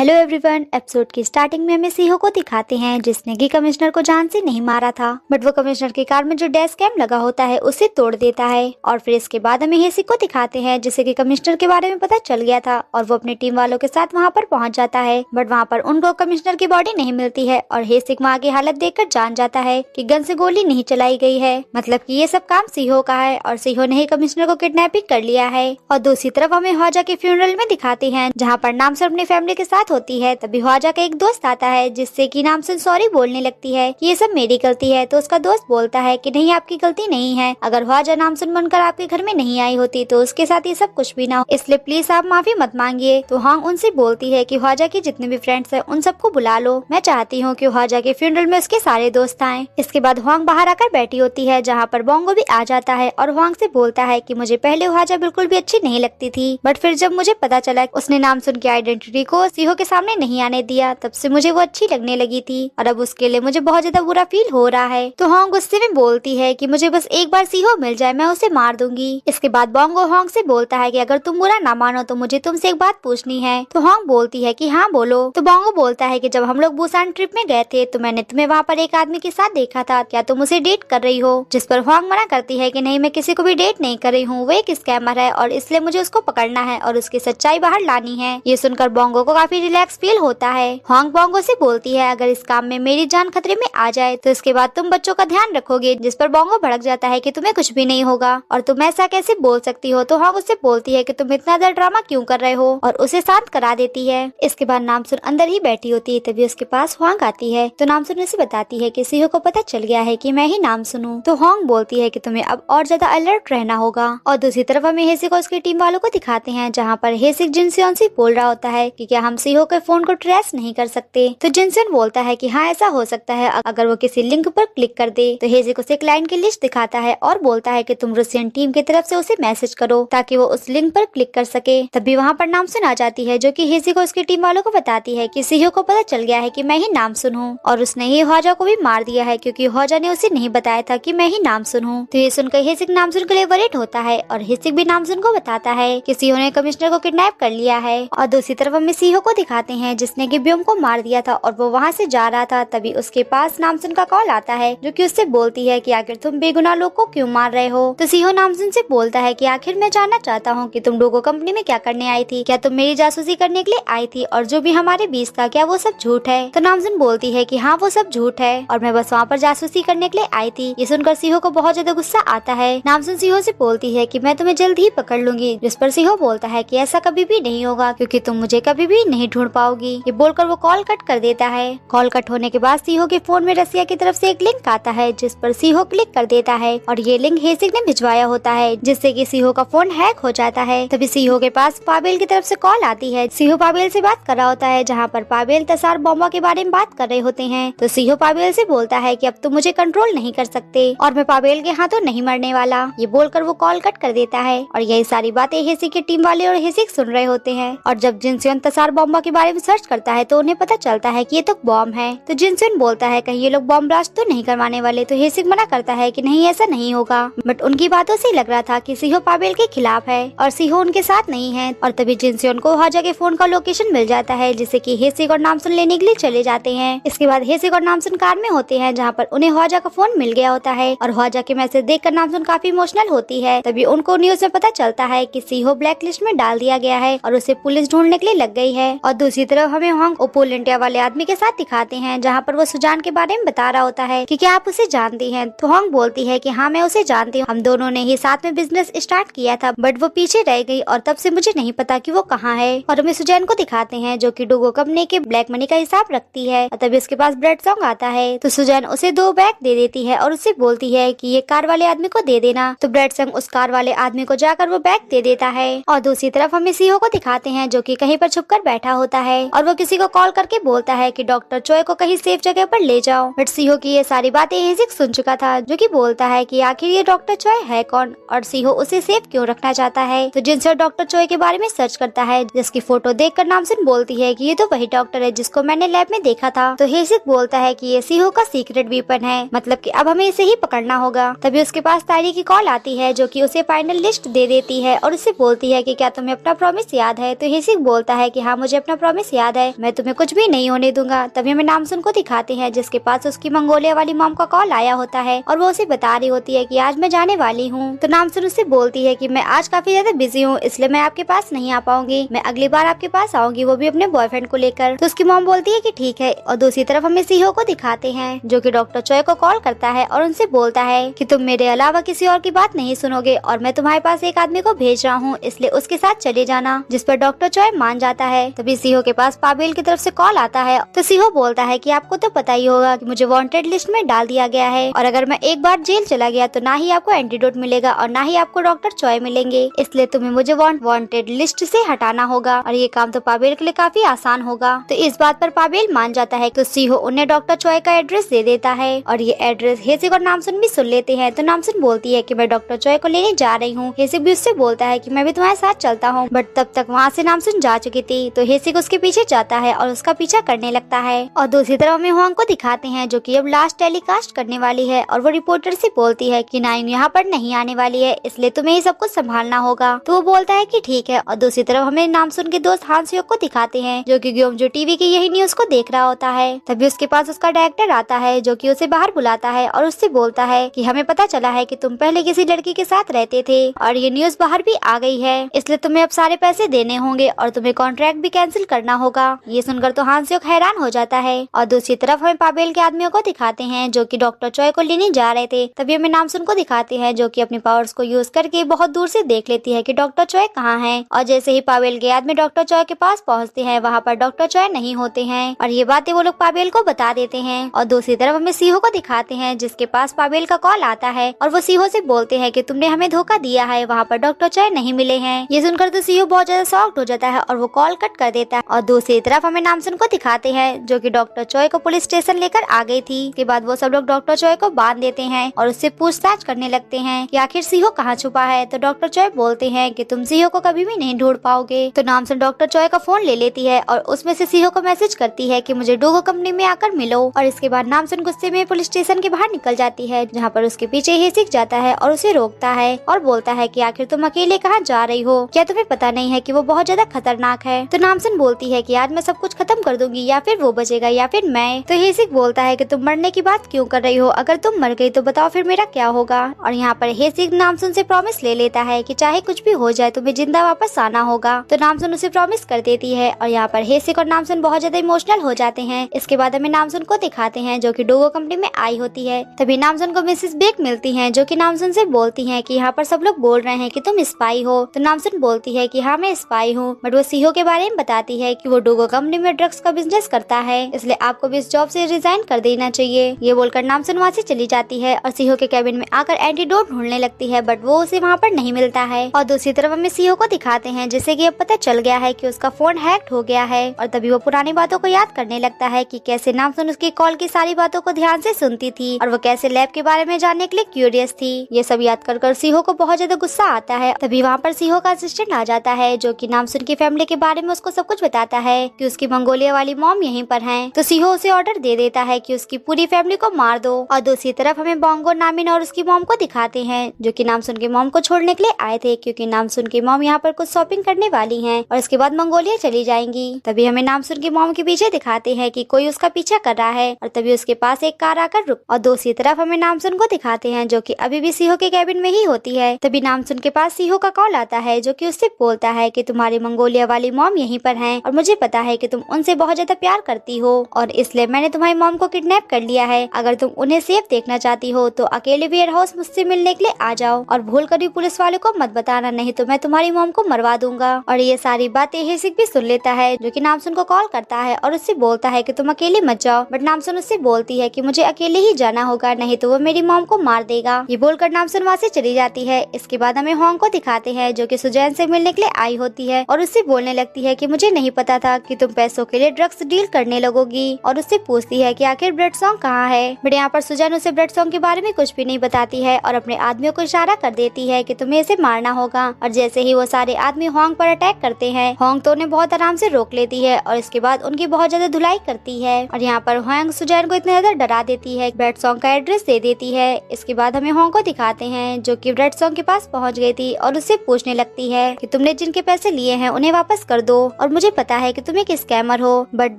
Hello everyone. Episode की starting में हमें सीहो को दिखाते हैं जिसने कि कमिश्नर को जान से नहीं मारा था, बट वो कमिश्नर की कार में जो डैश कैम लगा होता है उसे तोड़ देता है। और फिर इसके बाद हमें हेसिक को दिखाते हैं जिसे कि कमिश्नर के बारे में पता चल गया था और वो अपनी टीम वालों के साथ वहाँ पर पहुँच जाता है, बट वहाँ पर उनको कमिश्नर की बॉडी नहीं मिलती है और हेसिक वहाँ की हालत देखकर जान जाता है कि गन से गोली नहीं चलाई गई है, मतलब कि ये सब काम सीहो का है और सीहो ने ही कमिश्नर को किडनैपिंग कर लिया है। और दूसरी तरफ हमें ह्वाजा के फ्यूनरल में दिखाते हैं जहाँ पर नामसुन अपनी फैमिली के साथ होती है। तभी ह्वाजा का एक दोस्त आता है जिससे कि नामसुन सॉरी बोलने लगती है कि ये सब मेरी गलती है, तो उसका दोस्त बोलता है कि नहीं, आपकी गलती नहीं है, अगर ह्वाजा नामसुन बनकर आपके घर में नहीं आई होती तो उसके साथ ये सब कुछ भी ना हो, इसलिए प्लीज आप माफी मत मांगिए। तो हांग उनसे बोलती है कि ह्वाजा के जितने भी फ्रेंड्स हैं उन सबको बुला लो, मैं चाहती हूँ कि ह्वाजा के फ्यूनरल में उसके सारे दोस्त आए। इसके बाद ह्वांग बाहर आकर बैठी होती है जहाँ पर बोंगो भी आ जाता है और ह्वांग से बोलता है कि मुझे पहले ह्वाजा बिल्कुल भी अच्छी नहीं लगती थी, बट फिर जब मुझे पता चला उसने नामसुन की आइडेंटिटी को सीहो के सामने नहीं आने दिया तब से मुझे वो अच्छी लगने लगी थी और अब उसके लिए मुझे बहुत ज्यादा बुरा फील हो रहा है। तो हांग गुस्से में बोलती है कि मुझे बस एक बार सीहो मिल जाए, मैं उसे मार दूंगी। इसके बाद बोंगो हांग से बोलता है कि अगर तुम बुरा ना मानो तो मुझे तुमसे एक बात पूछनी है। तो हांग बोलती है कि हाँ बोलो। तो बोंगो बोलता है कि जब हम लोग बुसान ट्रिप में गए थे तो मैंने तुम्हें वहाँ पर एक आदमी के साथ देखा था, क्या तुम उसे डेट कर रही हो? जिस पर हांग मना करती है कि नहीं, मैं किसी को भी डेट नहीं कर रही हूँ, वो एक स्कैमर है और इसलिए मुझे उसको पकड़ना है और उसकी सच्चाई बाहर लानी है। ये सुनकर बोंगो को काफी रिलैक्स फील होता है। हांग बोंगो से बोलती है अगर इस काम में मेरी जान खतरे में आ जाए तो इसके बाद तुम बच्चों का ध्यान रखोगे, जिस पर बोंगो भड़क जाता है कि तुम्हें कुछ भी नहीं होगा और तुम ऐसा कैसे बोल सकती हो। तो हांग उससे बोलती है कि तुम इतना ज्यादा ड्रामा क्यों कर रहे हो और उसे शांत करा देती है। इसके बाद नामसुन अंदर ही बैठी होती है, तभी उसके पास हांग आती है। तो नामसुन उसे बताती है कि सीहो को पता चल गया है कि मैं ही नामसुन हूँ। तो हांग बोलती है कि तुम्हें अब और ज्यादा अलर्ट रहना होगा। और दूसरी तरफ हमें हेसिक और उसकी टीम वालों को दिखाते हैं जहाँ पर हेसिक जिनसियोन से बोल रहा होता है कि क्या हम सीहो के फोन को ट्रेस नहीं कर सकते। तो जिनसियोन बोलता है कि हाँ ऐसा हो सकता है अगर वो किसी लिंक पर क्लिक कर दे। तो हेसिक उसे क्लाइंट की लिस्ट दिखाता है और बोलता है कि तुम रूसियन टीम की तरफ से उसे मैसेज करो ताकि वो उस लिंक पर क्लिक कर सके। तभी वहाँ पर नामसुन आ जाती है जो कि हेसिक और उसकी टीम वालों को बताती है कि सीहो को पता चल गया है कि मैं ही नामसुन हूँ और उसने ही ह्वाजा को भी मार दिया है क्योंकि ह्वाजा ने उसे नहीं बताया था कि मैं ही नामसुन हूँ। तो ये सुनकर हेसिक नामसुन के लिए वरीड होता है और हेसिक भी नामसुन को बताता है कि सीहो ने कमिश्नर को किडनैप कर लिया है। और दूसरी तरफ हमें सीहो को दिखाते हैं जिसने कि ब्योम को मार दिया था और वो वहाँ से जा रहा था। तभी उसके पास नामसुन का कॉल आता है जो कि उससे बोलती है कि आखिर तुम बेगुनाह लोग को क्यों मार रहे हो। तो सीहो नामसुन से बोलता है कि आखिर मैं जानना चाहता हूँ कि तुम डोगो कंपनी में क्या करने आई थी, क्या तुम मेरी जासूसी करने के लिए आई थी और जो भी हमारे बीच था क्या वो सब झूठ है। तो नामसुन बोलती है कि हाँ वो सब झूठ है और मैं बस वहाँ पर जासूसी करने के लिए आई थी। ये सुनकर सीहो को बहुत ज्यादा गुस्सा आता है। नामसुन सीहो से बोलती है कि मैं तुम्हें जल्द ही पकड़ लूंगी, जिस पर सीहो बोलता है कि ऐसा कभी भी नहीं होगा क्योंकि तुम मुझे कभी भी नहीं ढूंढ पाओगी। ये बोलकर वो कॉल कट कर देता है। कॉल कट होने के बाद सीहो के फोन में रसिया की तरफ से एक लिंक आता है जिस पर सीहो क्लिक कर देता है और ये लिंक हेसिक ने भिजवाया होता है जिससे कि सीहो का फोन हैक हो जाता है। तभी सीहो के पास पाबेल की तरफ से कॉल आती है। सीहो पाबेल से बात कर रहा होता है जहाँ पर पाबेल तसार बॉम्बा के बारे में बात कर रहे होते हैं। तो सीहो पाबेल से बोलता है कि अब तुम मुझे कंट्रोल नहीं कर सकते और मैं पाबेल के हाथों नहीं मरने वाला। ये बोलकर वो कॉल कट कर देता है और यही सारी बातें हेसिक की टीम वाले और हेसिक सुन रहे होते हैं। और जब जिनसियोन तसार बॉम्बा के बारे में सर्च करता है तो उन्हें पता चलता है कि ये तो बॉम्ब है। तो जिनसियोन बोलता है कहीं ये लोग बॉम्ब ब्लास्ट तो नहीं करवाने वाले। तो हेसिक मना करता है कि नहीं ऐसा नहीं होगा, बट उनकी बातों से लग रहा था कि सीहो पाबेल के खिलाफ है और सीहो उनके साथ नहीं है। और तभी जिनसियोन को ह्वाजा के फोन का लोकेशन मिल जाता है जिसे कि हेसिक और नामसुन लेने के लिए चले जाते हैं। इसके बाद हेसिक और नामसुन कार में होते हैं जहाँ पर उन्हें ह्वाजा का फोन मिल गया होता है और ह्वाजा के मैसेज देखकर नामसुन काफी इमोशनल होती है। तभी उनको न्यूज में पता चलता है कि सीहो ब्लैक लिस्ट में डाल दिया गया है और उसे पुलिस ढूंढने के लिए लग गई है। और दूसरी तरफ हमें हांग ओपोलेंटिया वाले आदमी के साथ दिखाते हैं जहाँ पर वो सुजान के बारे में बता रहा होता है कि क्या आप उसे जानती हैं। तो हांग बोलती है कि हाँ मैं उसे जानती हूँ, हम दोनों ने ही साथ में बिजनेस स्टार्ट किया था बट वो पीछे रह गई और तब से मुझे नहीं पता कि वो कहाँ है। और हमें सुजैन को दिखाते हैं जो कि डोगो कंपनी के ब्लैक मनी का हिसाब रखती है और तभी उसके पास ब्रेड सॉन्ग आता है। तो सुजैन उसे 2 बैग दे देती है और उससे बोलती है कि ये कार वाले आदमी को दे देना। तो ब्रेड सॉन्ग उस कार वाले आदमी को जाकर वो बैग दे देता है। और दूसरी तरफ हमें सीहो को दिखाते हैं जो कि कहीं पर छुपकर बैठा होता है और वो किसी को कॉल करके बोलता है कि डॉक्टर चोय को कहीं सेफ जगह पर ले जाओ। बट सीहो की ये सारी बातें हेसिक सुन चुका था जो कि बोलता है कि आखिर ये डॉक्टर चोय है कौन और सीहो उसे सेफ क्यों रखना चाहता है। तो जिनसे डॉक्टर चोय के बारे में सर्च करता है जिसकी फोटो देखकर नामसुन बोलती है कि ये तो वही डॉक्टर है जिसको मैंने लैब में देखा था। तो हेसिक बोलता है कि ये सीहो का सीक्रेट वीपन है, मतलब कि अब हमें इसे ही पकड़ना होगा। तभी उसके पास तारी की कॉल आती है जो कि उसे फाइनल लिस्ट दे देती है और उससे बोलती है कि क्या तुम्हें अपना प्रॉमिस याद है। तो हेसिक बोलता है कि हाँ मुझे अपना प्रॉमिस याद है, मैं तुम्हें कुछ भी नहीं होने दूंगा। तभी हमें नामसुन को दिखाते हैं जिसके पास उसकी मंगोलिया वाली मॉम का कॉल आया होता है और वो उसे बता रही होती है कि आज मैं जाने वाली हूँ। तो नामसुन उससे बोलती है कि मैं आज काफी ज्यादा बिजी हूँ, इसलिए मैं आपके पास नहीं आ पाऊंगी, मैं अगली बार आपके पास आऊंगी, वो भी अपने बॉयफ्रेंड को लेकर। तो उसकी मॉम बोलती है कि ठीक है। और दूसरी तरफ हमें सीहो को दिखाते हैं जो कि डॉक्टर चॉय को कॉल करता है और उनसे बोलता है कि तुम मेरे अलावा किसी और की बात नहीं सुनोगे और मैं तुम्हारे पास एक आदमी को भेज रहा हूँ, इसलिए उसके साथ चले जाना। जिस पर डॉक्टर चॉय मान जाता है। तभी सीहो के पास पाबेल की तरफ से कॉल आता है। तो सीहो बोलता है कि आपको तो पता ही होगा कि मुझे वांटेड लिस्ट में डाल दिया गया है और अगर मैं एक बार जेल चला गया तो ना ही आपको एंटीडोट मिलेगा और ना ही आपको डॉक्टर चॉय मिलेंगे, इसलिए तुम्हें मुझे वांटेड लिस्ट से हटाना होगा और ये काम तो पाबेल के लिए काफी आसान होगा। तो इस बात पर पाबेल मान जाता है। तो सीहो उन्हें डॉक्टर चॉय का एड्रेस दे देता है और ये एड्रेस हेसिक और नामसुन भी सुन लेते हैं। तो नामसुन बोलती है कि मैं डॉक्टर चॉय को लेने जा रही हूँ। हेसिक भी उससे बोलता है कि मैं भी तुम्हारे साथ चलता हूँ, बट तब तक वहाँ से नामसुन जा चुकी थी। तो हेसिक उसके पीछे जाता है और उसका पीछा करने लगता है। और दूसरी तरफ हमें हुआंग को दिखाते हैं जो कि अब लास्ट टेलीकास्ट करने वाली है और वो रिपोर्टर से बोलती है कि नाइन यहाँ पर नहीं आने वाली है, इसलिए तुम्हें ये सब कुछ संभालना होगा। तो वो बोलता है कि ठीक है। और दूसरी तरफ हमें नामसुन के दोस्त हान सियोक को दिखाते हैं जो कि ग्योमजू टीवी की यही न्यूज को देख रहा होता है। तभी उसके पास उसका डायरेक्टर आता है जो कि उसे बाहर बुलाता है और उससे बोलता है कि हमें पता चला है कि तुम पहले किसी लड़की के साथ रहते थे और ये न्यूज बाहर भी आ गई है, इसलिए तुम्हें अब सारे पैसे देने होंगे और तुम्हें कॉन्ट्रैक्ट भी कैंसिल करना होगा। ये सुनकर तो हान सियोक हैरान हो जाता है। और दूसरी तरफ हमें पाबेल के आदमियों को दिखाते हैं जो कि डॉक्टर चॉय को लेने जा रहे थे। तभी हमें नामसुन को दिखाते हैं जो कि अपनी पावर्स को यूज करके बहुत दूर से देख लेती है कि डॉक्टर चॉय कहाँ है। और जैसे ही पाबेल के आदमी डॉक्टर चॉय के पास पहुँचते हैं वहाँ पर डॉक्टर चॉय नहीं होते हैं और ये बातें वो लोग पाबेल को बता देते हैं। और दूसरी तरफ हमें सीहो को दिखाते हैं जिसके पास पाबेल का कॉल आता है और वो सीहो से बोलते हैं कि तुमने हमें धोखा दिया है, वहाँ पर डॉक्टर चॉय नहीं मिले हैं। ये सुनकर तो सीहो बहुत ज्यादा शॉक्ड हो जाता है और वो कॉल कट कर देता है। और दूसरी तरफ हमें नामसुन को दिखाते हैं जो कि डॉक्टर चॉय को पुलिस स्टेशन लेकर आ गई थी। के बाद वो सब लोग डॉक्टर चॉय को बांध देते हैं और उससे पूछताछ करने लगते हैं कि आखिर सीहो कहाँ छुपा है। तो डॉक्टर चॉय बोलते हैं कि तुम सीहो को कभी भी नहीं ढूंढ पाओगे। तो नामसुन डॉक्टर चॉय का फोन ले लेती है और उसमें से सीहो को मैसेज करती है कि मुझे डोगो कंपनी में आकर मिलो। और इसके बाद नामसुन गुस्से में पुलिस स्टेशन के बाहर निकल जाती है जहाँ पर उसके पीछे हेसिक जाता है और उसे रोकता है और बोलता है कि आखिर तुम अकेले कहाँ जा रही हो, क्या तुम्हें पता नहीं है कि वो बहुत ज्यादा खतरनाक है। तो नामसुन बोलती है कि आज मैं सब कुछ खत्म कर दूंगी, या फिर वो बचेगा या फिर मैं। तो हेसिक बोलता है कि तुम मरने की बात क्यों कर रही हो, अगर तुम मर गई तो बताओ फिर मेरा क्या होगा। और यहाँ पर हेसिक नामसुन से प्रॉमिस ले लेता है कि चाहे कुछ भी हो जाए तुम्हें जिंदा वापस आना होगा। तो नामसुन उसे प्रॉमिस कर देती है और यहाँ पर हेसिक और नामसुन बहुत ज्यादा इमोशनल हो जाते हैं। इसके बाद हमें नामसुन को दिखाते हैं जो कि डोगो कंपनी में आई होती है। तभी नामसुन को मिसेस बेक मिलती हैं जो कि नामसुन से बोलती हैं कि यहाँ पर सब लोग बोल रहे हैं कि तुम स्पाई हो। तो नामसुन बोलती है कि हाँ मैं स्पाई हूँ, बट वो सीहो के बारे में बताती है कि वो डोगो कंपनी में ड्रग्स का बिजनेस करता है, इसलिए आपको भी इस जॉब से रिजाइन कर देना चाहिए। ये बोलकर नामसुन वहाँ से चली जाती है और सीहो के कैबिन में आकर एंटीडोट ढूंढने लगती है, बट वो उसे वहाँ पर नहीं मिलता है। और दूसरी तरफ हमें सीहो को दिखाते हैं जिससे कि अब पता चल गया है कि उसका फोन हैक्ड हो गया है। और तभी वो पुरानी बातों को याद करने लगता है कि कैसे नामसुन उसकी कॉल की सारी बातों को ध्यान से सुनती थी और वो कैसे लैब के बारे में जानने के लिए क्यूरियस थी। ये सब याद कर सीहो को बहुत ज्यादा गुस्सा आता है। तभी वहाँ पर सीहो का असिस्टेंट आ जाता है जो कि नामसुन की फैमिली के बारे में उसको सब कुछ बताता है कि उसकी मंगोलिया वाली मॉम यहीं पर है। तो सीहो उसे ऑर्डर दे देता है कि उसकी पूरी फैमिली को मार दो। और दूसरी तरफ हमें बोंगो, नामिन और उसकी मॉम को दिखाते हैं जो कि नामसुन की मॉम को छोड़ने के लिए आए थे, क्योंकि नामसुन की मॉम यहाँ पर कुछ शॉपिंग करने वाली हैं और इसके बाद मंगोलिया चली जाएंगी। तभी हमें नामसुन की मॉम के पीछे दिखाते हैं कि कोई उसका पीछा कर रहा है और तभी उसके पास एक कार आकर रुक। और दूसरी तरफ हमें नामसुन को दिखाते हैं जो कि अभी भी सीहो के कैबिन में ही होती है। तभी नामसुन के पास सीहो का कॉल आता है जो कि उससे बोलता है कि तुम्हारी मंगोलिया वाली मॉम यहीं पर है और मुझे पता है कि तुम उनसे बहुत ज्यादा प्यार करती हो और इसलिए मैंने तुम्हारी मॉम को किडनैप कर लिया है। अगर तुम उन्हें सेफ देखना चाहती हो तो अकेले वेयर हाउस मुझसे मिलने के लिए आ जाओ और भूल कर भी पुलिस वाले को मत बताना, नहीं तो मैं तुम्हारी मॉम को मरवा दूंगा। और ये सारी बातें हेसिक भी सुन लेता है जो कि नामसुन को कॉल करता है और उससे बोलता है कि तुम अकेले मत जाओ, बट नामसुन उससे बोलती है कि मुझे अकेले ही जाना होगा, नहीं तो वो मेरी मॉम को मार देगा। ये बोलकर नामसुन वहाँ से चली जाती है। इसके बाद हमें होंग को दिखाते हैं जो कि सुजैन से मिलने के लिए आई होती है और उससे बोलने लगती है कि मुझे नहीं पता था कि तुम पैसों के लिए ड्रग्स डील करने लगोगी और उससे पूछती है कि आखिर ब्रेड सॉन्ग कहाँ है। बट यहाँ पर सुजैन उसे ब्रेड सॉन्ग के बारे में कुछ भी नहीं बताती है और अपने आदमियों को इशारा कर देती है कि तुम्हें इसे मारना होगा। और जैसे ही वो सारे आदमी होंग पर अटैक करते हैं, होंग तो उन्हें बहुत आराम से रोक लेती है और इसके बाद उनकी बहुत ज्यादा धुलाई करती है। और यहाँ पर होंग सुजैन को इतना ज्यादा डरा देती है, ब्रेड सॉन्ग का एड्रेस दे देती है। इसके बाद हमें होंग को दिखाते हैं जो कि ब्रेड सॉन्ग के पास पहुँच गई थी और उससे पूछने लगती है कि तुमने जिनके पैसे लिए हैं उन्हें वापस कर दो और मुझे पता है कि तुम एक स्कैमर हो। बट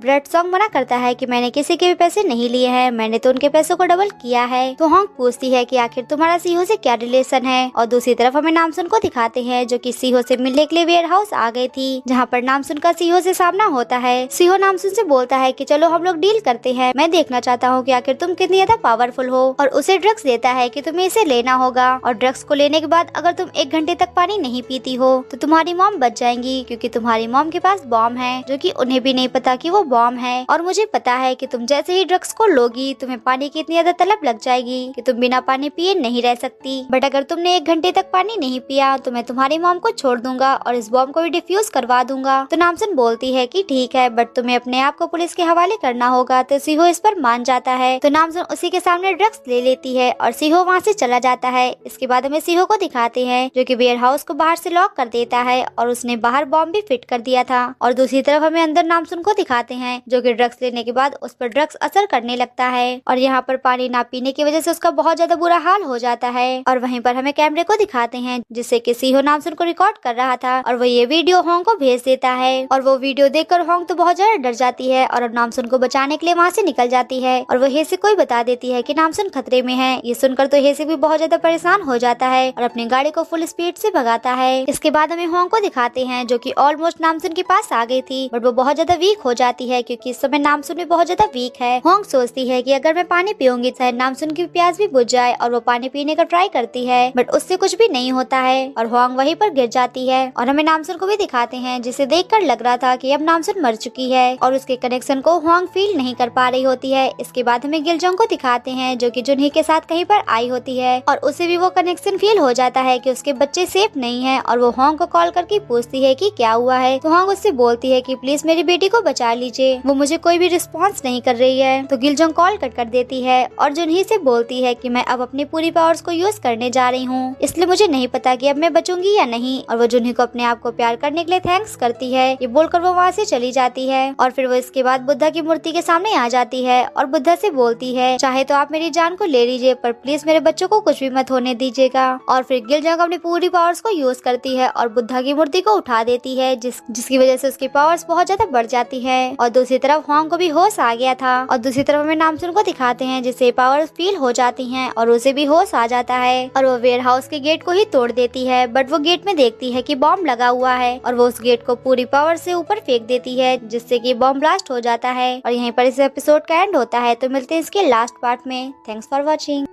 ब्लड सॉन्ग मना करता है कि मैंने किसी के भी पैसे नहीं लिए हैं, मैंने तो उनके पैसों को डबल किया है। तो हॉन्ग पूछती है कि आखिर तुम्हारा सीहो से क्या रिलेशन है। और दूसरी तरफ हमें नामसुन को दिखाते हैं जो कि सीहो से मिलने के लिए वेयर हाउस आ गई थी, जहाँ पर नामसुन का सीहो से सामना होता है। सीहो नामसुन से बोलता है कि चलो हम लोग डील करते हैं, मैं देखना चाहता हूँ कि आखिर तुम कितनी ज्यादा पावरफुल हो। और उसे ड्रग्स देता है कि तुम्हें इसे लेना होगा, और ड्रग्स को लेने के बाद अगर तुम 1 घंटे तक पानी नहीं पीती हो तो तुम्हारी मॉम बच जाएंगी, क्योंकि तुम्हारी मॉम के पास बॉम्ब है जो कि उन्हें भी नहीं पता कि वो बॉम्ब है। और मुझे पता है कि तुम जैसे ही ड्रग्स को लोगी तुम्हें पानी की इतनी ज्यादा तलब लग जाएगी कि तुम बिना पानी पिए नहीं रह सकती। बट अगर तुमने 1 घंटे तक पानी नहीं पिया तो मैं तुम्हारी मॉम को छोड़ दूंगा और इस बॉम्ब को भी डिफ्यूज करवा दूंगा। तो नामसुन बोलती है कि ठीक है, बट तुम्हें अपने आप को पुलिस के हवाले करना होगा। तो सीहो इस पर मान जाता है। तो नामसुन उसी के सामने ड्रग्स ले लेती है और सीहो वहाँ से चला जाता है। इसके बाद हमें सीहो को दिखाते हैं जो कि वेयर हाउस को बाहर से लॉक कर देता है और उसने बाहर बॉम्ब भी फिट कर दिया था। और दूसरी तरफ हमें अंदर नामसुन को दिखाते हैं जो कि ड्रग्स लेने के बाद उस पर ड्रग्स असर करने लगता है और यहाँ पर पानी ना पीने की वजह से उसका बहुत ज्यादा बुरा हाल हो जाता है। और वहीं पर हमें कैमरे को दिखाते हैं जिससे कि सीहो नामसुन को रिकॉर्ड कर रहा था और वो ये वीडियो हॉन्ग को भेज देता है। और वो वीडियो देखकर हॉन्ग तो बहुत ज्यादा डर जाती है और नामसुन को बचाने के लिए वहाँ से निकल जाती है। और वो हेसिक को ही बता देती है कि नामसुन खतरे में है। ये सुनकर तो हेसिक भी बहुत ज्यादा परेशान हो जाता है और अपनी गाड़ी को फुल स्पीड से भगाता है। इसके बाद हमें हॉन्ग को दिखाते हैं जो कि ऑलमोस्ट नामसुन के पास आ गई थी, बट वो बहुत ज्यादा वीक हो जाती है क्योंकि इस समय नामसुन भी बहुत ज्यादा वीक है। हॉन्ग सोचती है कि अगर मैं पानी पीऊंगी शायद नामसुन की प्यास भी बुझ जाए, और वो पानी पीने का ट्राई करती है बट उससे कुछ भी नहीं होता है और हॉन्ग वहीं पर गिर जाती है। और हमें नामसुन को भी दिखाते हैं जिसे देखकर लग रहा था कि अब नामसुन मर चुकी है और उसके कनेक्शन को हॉन्ग फील नहीं कर पा रही होती है। इसके बाद हमें गिलजोंग को दिखाते हैं जो कि जुनही के साथ कहीं पर आई होती है और उसे भी वो कनेक्शन फील हो जाता है कि उसके बच्चे सेफ नहीं है और वो हॉन्ग को कॉल करके पूछती है कि क्या हुआ है। तो हॉन्ग उससे बोलती है कि प्लीज मेरी बेटी को बचा लीजिए, वो मुझे कोई भी रिस्पॉन्स नहीं कर रही है। तो गिलजोंग कॉल कट कर देती है और जुनही से बोलती है कि मैं अब अपनी पूरी पावर्स को यूज करने जा रही हूँ, इसलिए मुझे नहीं पता कि अब मैं बचूंगी या नहीं। और वो जुनही को अपने आप को प्यार करने के लिए थैंक्स करती है। ये बोलकर वो वहाँ से चली जाती है और फिर वो इसके बाद बुद्धा की मूर्ति के सामने आ जाती है और बुद्धा से बोलती है चाहे तो आप मेरी जान को ले लीजिए पर प्लीज मेरे बच्चों को कुछ भी मत होने दीजिएगा। और फिर गिलजोंग अपनी पूरी पावर्स को यूज करती है और बुद्धा की मूर्ति को उठा देती है जिसकी वजह से उसकी पावर्स बहुत ज्यादा बढ़ जाती है। और दूसरी तरफ हॉन्ग को भी होश आ गया था और दूसरी तरफ हमें नामसुन को दिखाते हैं जिससे पावर्स फील हो जाती हैं और उसे भी होश आ जाता है और वो वेयर हाउस के गेट को ही तोड़ देती है। बट वो गेट में देखती है कि बॉम्ब लगा हुआ है और वो उस गेट को पूरी पावर से ऊपर फेंक देती है जिससे कि बॉम्ब ब्लास्ट हो जाता है। और यहीं पर इस एपिसोड का एंड होता है। तो मिलते हैं इसके लास्ट पार्ट में। Thanks for watching.